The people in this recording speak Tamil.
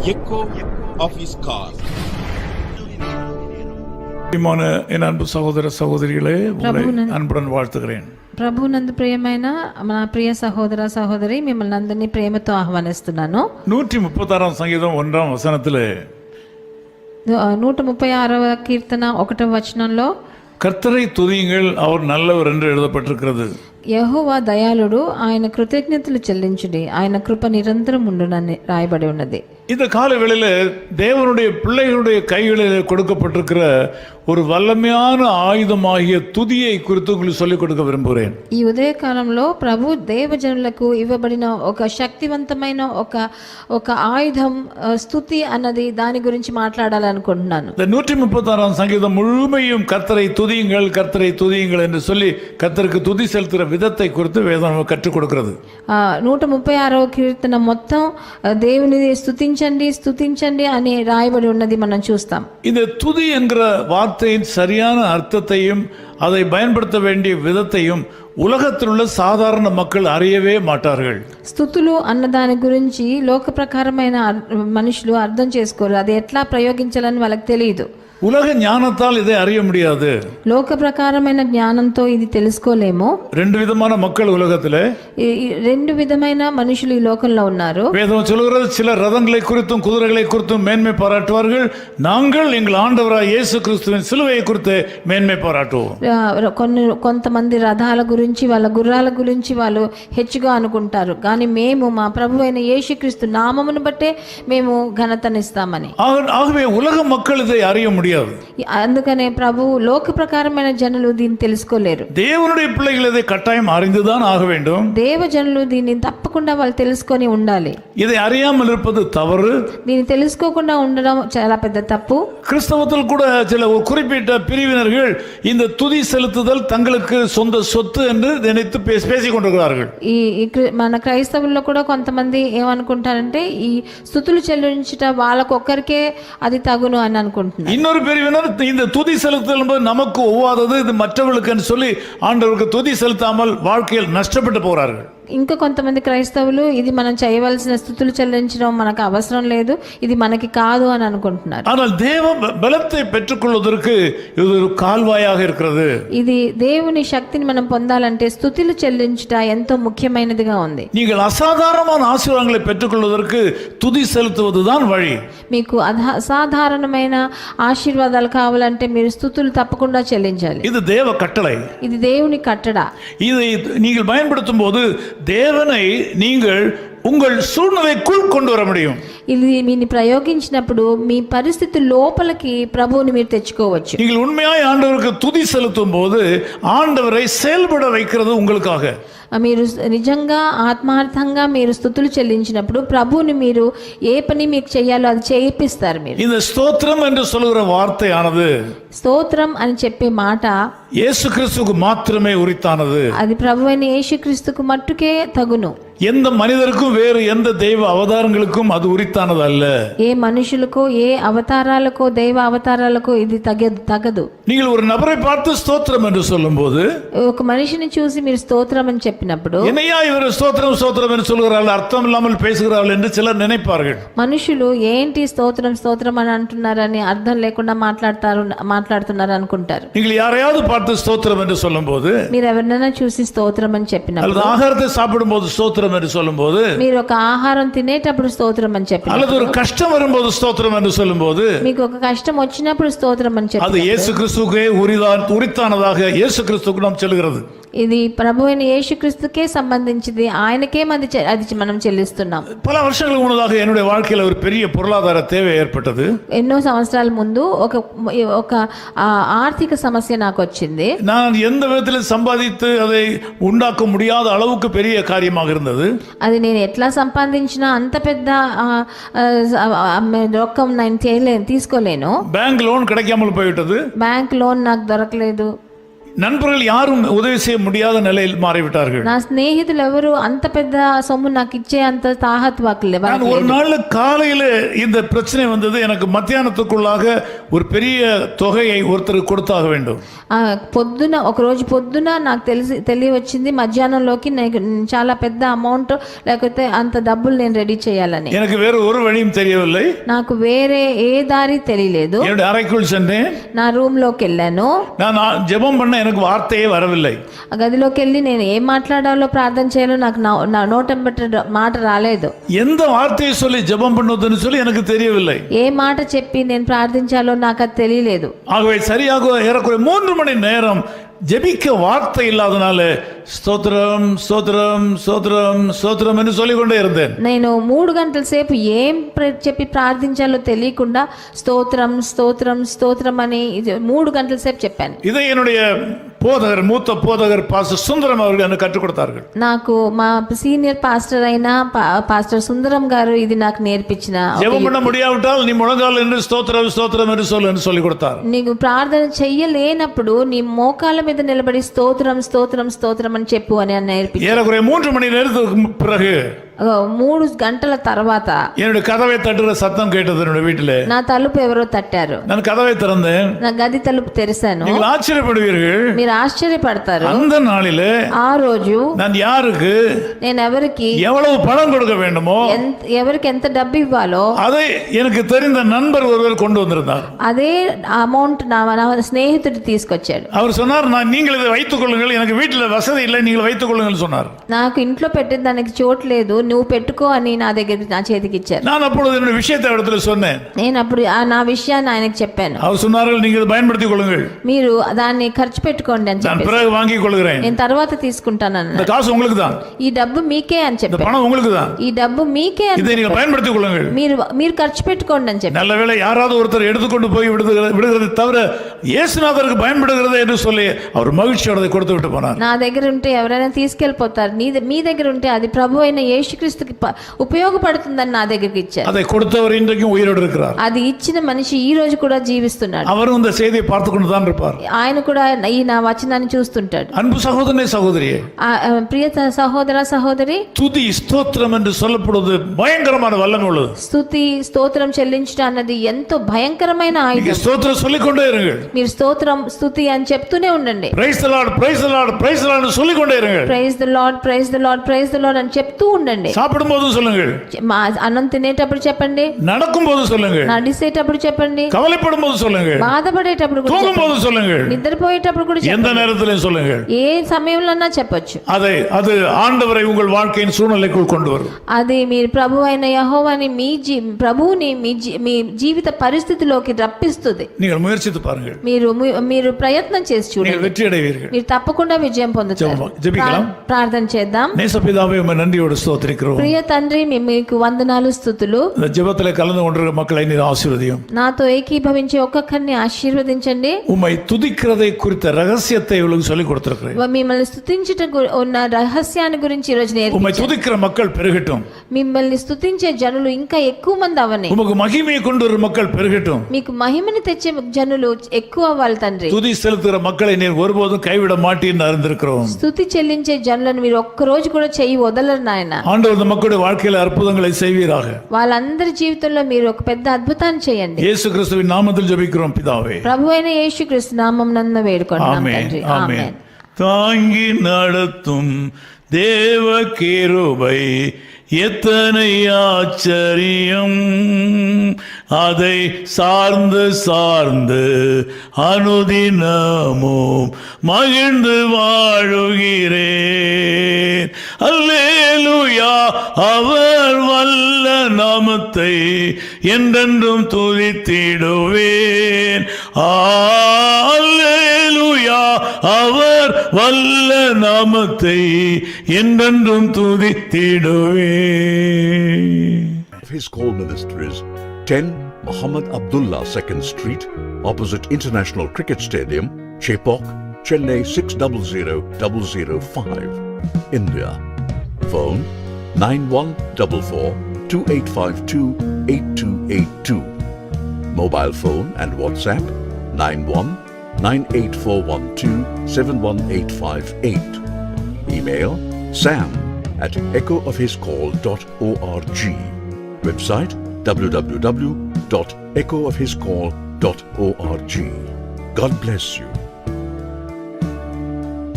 echo of his call. என் அன்பு சகோதர சகோதரிகளே, உங்களை அன்புடன் வாழ்த்துகிறேன். ప్రభునందు ప్రియమైన నా ప్రియ సహోదర సహోదరి, మిమ్మల్ని అందరినీ ప్రేమతో ఆహ్వానిస్తున్నాను. 136 సంగీతం 1వ వచనத்திலே 136వ కీర్తన 1వ వచనంలో கர்த்தரை துதியுங்கள், அவர் நல்லவர் என்று எழுதப்பட்டிருக்கிறது. యెహోవా దయాళుడు, ఆయన కృతజ్ఞతలు చెల్లించుడి, ఆయన కృప నిరంతరం ఉండునని రాయబడి ఉన్నది. இந்த கால வேளையில தேவனுடைய பிள்ளைகளுடைய கைகளில் கொடுக்கப்பட்டிருக்கிற ஒரு வல்லமையான ஆயுதமாகிய துதியை குறித்து உங்களுக்கு சொல்லிக் கொடுக்க விரும்புகிறேன். ఈ ఉదయ కాలంలో ప్రభు దేవజనులకు ఇవ్వబడిన ఒక శక్తివంతమైన ఒక ఆయుధం స్తుతి అన్నది, దాని గురించి మాట్లాడాలనుకుంటున్నాను. இந்த 136 சங்கீதம் முழுமையும் கர்த்தரை துதியுங்கள், கர்த்தரை துதியுங்கள் என்று சொல்லி கர்த்தருக்கு துதி செலுத்துகிற விதத்தை குறித்து வேதம் கற்றுக் கொடுக்கிறது. 136వ కీర్తన మొత్తం దేవుని స్తుతించండి అని రాయబడి ఉన్నది మనం చూస్తాం. இந்த துதி என்கிற வார்த்தையின் சரியான அர்த்தத்தையும் அதை பயன்படுத்த வேண்டிய விதத்தையும் உலகத்தில் உள்ள சாதாரண மக்கள் அறியவே மாட்டார்கள். స్తుతులు అన్న దాని గురించి లోక ప్రకారమైన మనుషులు అర్థం చేసుకోరు. అది ఎట్లా ప్రయోగించాలని వాళ్ళకి తెలియదు. உலக ஞானத்தால் இதை அறிய முடியாது. లోక ప్రకారమైన జ్ఞానంతో ఇది తెలుసుకోలేము. ரெண்டு விதமான மக்கள் உலகத்திலே, రెండు విధమైన మనుషులు ఈ లోకంలో ఉన్నారు. வேதம் சொல்கிறது, சில ரதங்களை குறித்தும் குதிரைகளை குறித்தும் மேன்மை பாராட்டுவார்கள். நாங்கள் எங்கள் ஆண்டவராய் இயேசு கிறிஸ்துவின் சிலுவையை குறித்து மேன்மை பாராட்டுவோம். కొంతమంది రథాల గురించి, వాళ్ళ గుర్రాల గురించి వాళ్ళు హెచ్చుగా అనుకుంటారు, కానీ మేము మా ప్రభు అయిన యేసుక్రీస్తు నామమును బట్టే మేము ఘనతనిస్తామని. ஆகவே உலக மக்கள் இதை அறிய முடியாது. అందుకనే ప్రభు లోక ప్రకారమైన జనులు దీన్ని తెలుసుకోలేరు. தேவனுடைய பிள்ளைகள் இதை கட்டாயம் அறிந்துதான் ஆக வேண்டும். దేవజనులు దీన్ని తప్పకుండా వాళ్ళు తెలుసుకొని ఉండాలి. இதை அறியாமல் இருப்பது தவறு. దీన్ని తెలుసుకోకుండా ఉండడం చాలా పెద్ద తప్పు. கிறிஸ்தவத்தில் கூட சில குறிப்பிட்ட பிரிவினர்கள் இந்த துதி செலுத்துதல் தங்களுக்கு சொந்த சொத்து என்று நினைத்து பேசிக் கொண்டிருக்கிறார்கள். మన క్రైస్తవుల్లో కూడా కొంతమంది ఏమనుకుంటారంటే, ఈ స్తుతులు చెల్లించుట వాళ్ళకొక్కరికే అది తగును అని అనుకుంటున్నారు. இன்னொரு பிரிவினர் இந்த துதி செலுத்துதல் என்பது நமக்கு ஒவ்வாதது, இது மற்றவர்களுக்கு சொல்லி ஆண்டவருக்கு துதி செலுத்தாமல் வாழ்க்கையில் நஷ்டப்பட்டு போகிறார்கள். ఇంకా కొంతమంది క్రైస్తవులు ఇది మనం చేయవలసిన స్తుతులు చెల్లించడం మనకు అవసరం లేదు, ఇది మనకి కాదు అని అనుకుంటున్నారు. ஆனால் தேவ பலத்தை பெற்றுக்கொள்வதற்கு இது ஒரு கால்வாயாக இருக்கிறது. ఇది దేవుని శక్తిని మనం పొందాలంటే స్తుతులు చెల్లించుట ఎంతో ముఖ్యమైనదిగా ఉంది. நீங்கள் అసాధారణమైన ఆశీర్వాదాలను పెట్టుకొள்வதற்கு துதி செலுத்துவதுதான் வழி. మీకు అసాధారణమైన ఆశీర్వాదాలు కావాలంటే మీరు స్తుతులు తప్పకుండా చెల్లించాలి. இது தேவ கட்டளை. ఇది దేవుని కట్టడ. இதை நீங்கள் பயன்படுத்தும் போது தேவனை நீங்கள் உங்கள் சூழ்நிலைக்குள் கொண்டு வர முடியும். ఇది మీని ప్రయోగించినప్పుడు మీ పరిస్థితి లోపలికి ప్రభువుని మీరు తెచ్చుకోవచ్చు. நீங்கள் உண்மையாய் ஆண்டவருக்கு துதி செலுத்தும் போது ஆண்டவரை செயல்பட வைக்கிறது உங்களுக்காக. మీరు నిజంగా ఆత్మార్థంగా మీరు స్తుతులు చెల్లించినప్పుడు ప్రభువుని మీరు ఏ పని మీకు చేయాలో అది చేయిస్తారు. మీరు இந்த ஸ்தோத்திரம் என்று சொல்கிற வார்த்தையானது, స్తోత్రం అని చెప్పే మాట இயேசு கிறிஸ்துவுக்கு மாத்திரமே உரித்தானது. అది ప్రభువైన యేసుక్రీస్తుకు మట్టుకే తగును. எந்த மனிதருக்கும் வேறு எந்த தெய்வ அவதாரங்களுக்கும் அது உரித்தானது அல்ல. ఏ మనుషులకో ఏ అవతారాలకో దైవ అవతారాలకో ఇది తగదు. நீங்கள் ஒரு நபரை பார்த்து ஸ்தோத்திரம் என்று சொல்லும்போது, ఒక మనిషిని చూసి మీరు స్తోత్రం అని చెప్పినప్పుడు, என்னையா இவர் ஸ்தோத்திரம் ஸ்தோத்திரம் என்று சொல்கிறார்கள், அர்த்தம் இல்லாமல் பேசுகிறார்கள் என்று சிலர் நினைப்பார்கள். మనుషులు ఏంటి స్తోత్రం స్తోత్రం అని అంటున్నారని అర్థం లేకుండా మాట్లాడుతున్నారు అనుకుంటారు. நீங்கள் யாரையாவது பார்த்து ஸ்தோத்திரம் என்று சொல்லும்போது, మీరు ఎవరినైనా చూసి స్తోత్రం అని చెప్పినప్పుడు, அல்லது ஆகாரத்தை சாப்பிடும்போது ஸ்தோத்திரம் என்று சொல்லும்போது, మీరు ఒక ఆహారం తినేటప్పుడు స్తోత్రం అని చెప్పి, அல்லது ஒரு கஷ்டம் வரும்போது ஸ்தோத்திரம் என்று சொல்லும்போது, మీకు ఒక కష్టం వచ్చినప్పుడు స్తోత్రం అని చెప్పి, அது இயேசு கிறிஸ்துவுக்கே உரித்தானதாக இயேசு கிறிஸ்துவுக்கு நாம் చెల్లుகிறது. ఇది ప్రభువైన యేసుక్రీస్తుకే సంబంధించింది, ఆయనకే అది మనం చెల్లిస్తున్నాం. பல வருஷங்களுக்கு முன்னதாக என்னுடைய வாழ்க்கையில் ஒரு பெரிய பொருளாதார தேவை ஏற்பட்டது. ఎన్నో సంవత్సరాల ముందు ఒక ఆర్థిక సమస్య నాకు వచ్చింది. நான் எந்த விதத்தில் சம்பாதித்து அதை உண்டாக்க முடியாத அளவுக்கு பெரிய காரியமாக இருந்தது. అది నేను ఎట్లా సంపాదించినా అంత పెద్ద రొక్కం నేను తీసుకోలేను. பேங்க் லோன் கிடைக்காமல் போய்விட்டது. బ్యాంక్ లోన్ నాకు దొరకలేదు. நண்பர்கள் யாரும் உதவி செய்ய முடியாத நிலையில் மாறிவிட்டார்கள். నా స్నేహితులు ఎవరు అంత పెద్ద సొమ్ము నాకు ఇచ్చే అంత తాహత్వాకులే. நான் ஒரு நாள் காலையில இந்த பிரச்சனை வந்தது. எனக்கு மத்தியானத்துக்குள்ளாக ஒரு பெரிய தொகையை ஒருத்தருக்கு கொடுத்தாக வேண்டும். పొద్దున ఒకరోజు పొద్దున నాకు తెలియవచ్చింది మధ్యాహ్నంలోకి చాలా పెద్ద అమౌంట్ లేకపోతే అంత డబ్బులు నేను రెడీ చేయాలని. எனக்கு வேற ஒரு வழியும் தெரியவில்லை. నాకు వేరే ఏ దారి తెలియలేదు. என்னுடைய அறைக்குள் சென்றேன். నా రూమ్ లోకి వెళ్ళాను. நான் ஜெபம் பண்ண எனக்கு வார்த்தையே வரவில்லை. ఆ గదిలోకి వెళ్ళి నేను ఏం మాట్లాడాలో ప్రార్థన చేయాలో నాకు నా నోట మాట రాలేదు. எந்த வார்த்தையை சொல்லி ஜெபம் பண்ணுவதுன்னு சொல்லி எனக்கு தெரியவில்லை. ఏ మాట చెప్పి నేను ప్రార్థించాలో నాకు అది తెలియలేదు. ஆகவே சரியாக ஏறக்குறைய 3 மணி நேரம் ஜெபிக்க வார்த்தை இல்லாதனால ஸ்தோத்திரம் ஸ்தோத்திரம் ஸ்தோத்திரம் ஸ்தோத்திரம் என்று சொல்லிக்கொண்டே இருந்தேன். నేను 3 గంటల సేపు ఏం చెప్పి ప్రార్థించాలో తెలియకుండా స్తోత్రం స్తోత్రం స్తోత్రం అని 3 గంటల సేపు చెప్పాను. இதை என்னுடைய போதகர் மூத்த போதகர் பாஸ்டர் சுந்தரம் அவர்கள் எனக்கு கற்றுக் கொடுத்தார்கள். నాకు మా సీనియర్ పాస్టర్ అయిన పాస్టర్ సుందరం గారు ఇది నాకు నేర్పించిన. ஜெபம் பண்ண முடியாவிட்டால் நீ முழங்கால் என்று ஸ்தோத்திரம் ஸ்தோத்திரம் என்று சொல்லி கொடுத்தார். నీకు ప్రార్థన చెయ్యలేనప్పుడు నీ మోకాళ్ళ మీద నిలబడి స్తోత్రం స్తోత్రం స్తోత్రం అని చెప్పు అని నేర్పించారు. ஏறக்குறைய 3 மணி நேரத்துக்கு பிறகு 3 గంటల తర్వాత என்னுடைய கதவை தட்டுற சத்தம் கேட்டது. என்னுடைய வீட்டில் నా తలుపు ఎవరో తట్టారు. நான் కதவை திறந்தேன். నా గది తలుపు తెరిచాను. நீங்கள் ఆశ్చర్యపడుவீர்கள். మీరు ఆశ్చర్యపడతారు. அந்த நாளிலே ఆ రోజు நான் யாருக்கு నేను ఎవరికి எவ்வளவு பணம் கொடுக்க வேண்டுமோ ఎవరికి ఎంత డబ్బు ఇవ్వాలో அதை எனக்கு தெரிந்த நண்பர் ஒருவர் கொண்டு வந்திருந்தார். అదే అమౌంట్ నా స్నేహితుడు తీసుకొచ్చాడు. அவர் சொன்னார், நீங்கள் இதை வைத்துக் கொள்ளுங்கள், எனக்கு வீட்டில் வசதி இல்லை, நீங்கள் வைத்துக் கொள்ளுங்கள் சொன்னார். నాకు ఇంట్లో పెట్టే దానికి చోటు లేదు, నువ్వు పెట్టుకో అని నా చేతికి ఇచ్చారు. நான் அப்பொழுது என்னுடைய விஷயத்தை இடத்துல சொன்னேன். నేను అప్పుడు నా విషయాన్ని ఆయనకు చెప్పాను. அவர் சொன்னார்கள், நீங்கள் இதை பயன்படுத்திக் கொள்ளுங்கள், మీరు దాన్ని ఖర్చు పెట్టుకోండి అని நான் చెప్పి பிறகு வாங்கிக் கொள்கிறேன், నేను తర్వాత తీసుకుంటాను இந்த అన్నాడు. காசு உங்களுக்கு தான், ఈ డబ్బు మీకే అని இந்த చెప్పాను. பணம் உங்களுக்கு தான், ఈ డబ్బు మీకే అని இதை நீங்கள் பயன்படுத்திக் கொள்ளுங்கள். మీరు ఖర్చు పెట్టుకోండి అని చెప్పి. நல்ல வேளை யாராவது ஒருத்தர் எடுத்துக்கொண்டு போய் விடுகிறது தவிர இயேசுநாதருக்கு பயன்படுகிறது என்று சொல்லி அவர் மகிழ்ச்சியோட அதை கொடுத்து விட்டு போனார். నా దగ్గర ఉంటే ఎవరైనా తీసుకెళ్లిపోతారు, మీ దగ్గర ఉంటే అది ప్రభు అయిన యేసుక్రీస్తుకి ఉపయోగపడుతుందని నా దగ్గరికి ఇచ్చారు. அதை கொடுத்தவர் இன்றைக்கும் உயிரோடு இருக்கிறார். అది ఇచ్చిన మనిషి ఈ రోజు కూడా జీవిస్తున్నాడు. அவரும் இந்த செய்தியை பார்த்து கொண்டு தான் இருப்பார். ఆయన కూడా ఈ నా వచనాన్ని చూస్తుంటాడు. அன்பு சகோதரனே சகோதரியே, ప్రియ సహోదర సహోదరి, துதி ஸ்தோத்திரம் என்று சொல்லப்படுவது பயங்கரமான வல்லமை உள்ளது. స్తుతి స్తోత్రం చెల్లించడం అన్నది ఎంతో భయంకరమైన நீங்க ఆయుధం. ஸ்தோத்திரம் சொல்லிக்கொண்டே இருங்கள். మీరు స్తోత్రం స్తుతి అని చెప్తూనే ఉండండి. Praise the Lord, praise the Lord, praise the Lord சொல்லிக்கொண்டே இருங்கள். Praise the Lord, praise the Lord, praise the Lord అని చెప్తూ ఉండండి. சாப்பிடும்போது சொல்லுங்கள், అన్నం తినేటప్పుడు చెప్పండి, நடக்கும்போது சொல்லுங்கள், నడిచేటప్పుడు చెప్పండి, கவலைப்படும்போது சொல்லுங்கள், బాధపడేటప్పుడు కూడా தூங்கும்போது சொல்லுங்கள், నిద్రపోయేటప్పుడు కూడా எந்த చెప్పండి. நேரத்திலும் சொல்லுங்கள். ఏ సమయంలోనా చెప్పొచ్చు. அது ఆండవரை உங்கள் வாழ்க்கையின் சூழ்நிலைக்குள் கொண்டு வரும். అది మీరు ప్రభు అయిన యెహోవాని ప్రభువుని మీ జీవిత పరిస్థితిలోకి రప్పిస్తుంది. நீங்கள் ముయற்சித்து பாருங்கள். మీరు ప్రయత్నం చేసి நீங்கள் చూడండి, வெற்றி அடைவீர்கள். మీరు తప్పకుండా విజయం పొందుతారు. జెபிకలాం. ప్రార్థన చేద్దాం. நேசபிதாவே உம்மை நன்றியோடு ஸ்தோத்திரிக்கிறோம். ప్రియ తండ్రి, మీకు వందనాలు స్తుతులు. இந்த ஜெபத்திலே கலந்து கொண்டிருக்கிற மக்களை நீர் ஆசீர்வதியும். నాతో ఏకీభవించి ఒక్కొక్కరిని ఆశీర్వదించండి. உம்மை துதிக்கிறதை குறித்த ரகசியத்தை இவளுக்கு சொல்லிக் கொடுத்திருக்கிறேன். మిమ్మల్ని స్తుతించుట ఉన్న రహస్యాన్ని గురించి ఈరోజు உம்மை నేర్పించండి. துதிக்கிற மக்கள் பெருகட்டும். మిమ్మల్ని స్తుతించే జనులు ఇంకా ఎక్కువ మంది అవని. உமக்கு மகிமையை கொண்டு வரும் மக்கள் பெருகட்டும். మీకు మహిమని తెచ్చే జనులు ఎక్కువ అవ్వాలి తండ్రి. துதி செலுத்துகிற மக்களை நீர் ஒருபோதும் கைவிட மாட்டீன்னு அறிந்திருக்கிறோம். స్తుతి చెల్లించే జనులను మీరు ఒక్క రోజు కూడా చెయ్యి వదలరు నాయన. ஆண்டவர் இந்த மக்களுடைய வாழ்க்கையில் அற்புதங்களை செய்வீராக. వాళ్ళందరి జీవితంలో మీరు ఒక పెద్ద అద్భుతాన్ని చేయండి. இயேசு கிறிஸ்துவின் நாமத்தில் ஜெபிக்கிறோம் பிதாவே. ప్రభు అయిన యేసుక్రీస్తు నామమునందు వేడుకుంటున్నాం ஆமென், తండ్రి. ஆமென். ఆమేన్. தாங்கி நடத்தும் தேவ கிருபை எத்தனை ஆச்சரியம், அதை சார்ந்து அனுதினமும் மகிழ்ந்து வாழுகிறேன். அல்லேலூயா, அவர் வல்ல நாமத்தை என்றென்றும் துதித்திடுவேன். அல்லேலூயா, அவர் வல்ல நாமத்தை என்றென்றும் துதித்திடுவேன். His call ministries 10 Muhammad Abdullah 2nd Street, opposite International Cricket Stadium, Chepauk, Chennai 600005, India. Phone 914428528282. Mobile phone and WhatsApp 91 98412 71858. Email sam@echoofhiscall.org. Website www.echoofhiscall.org. God bless you.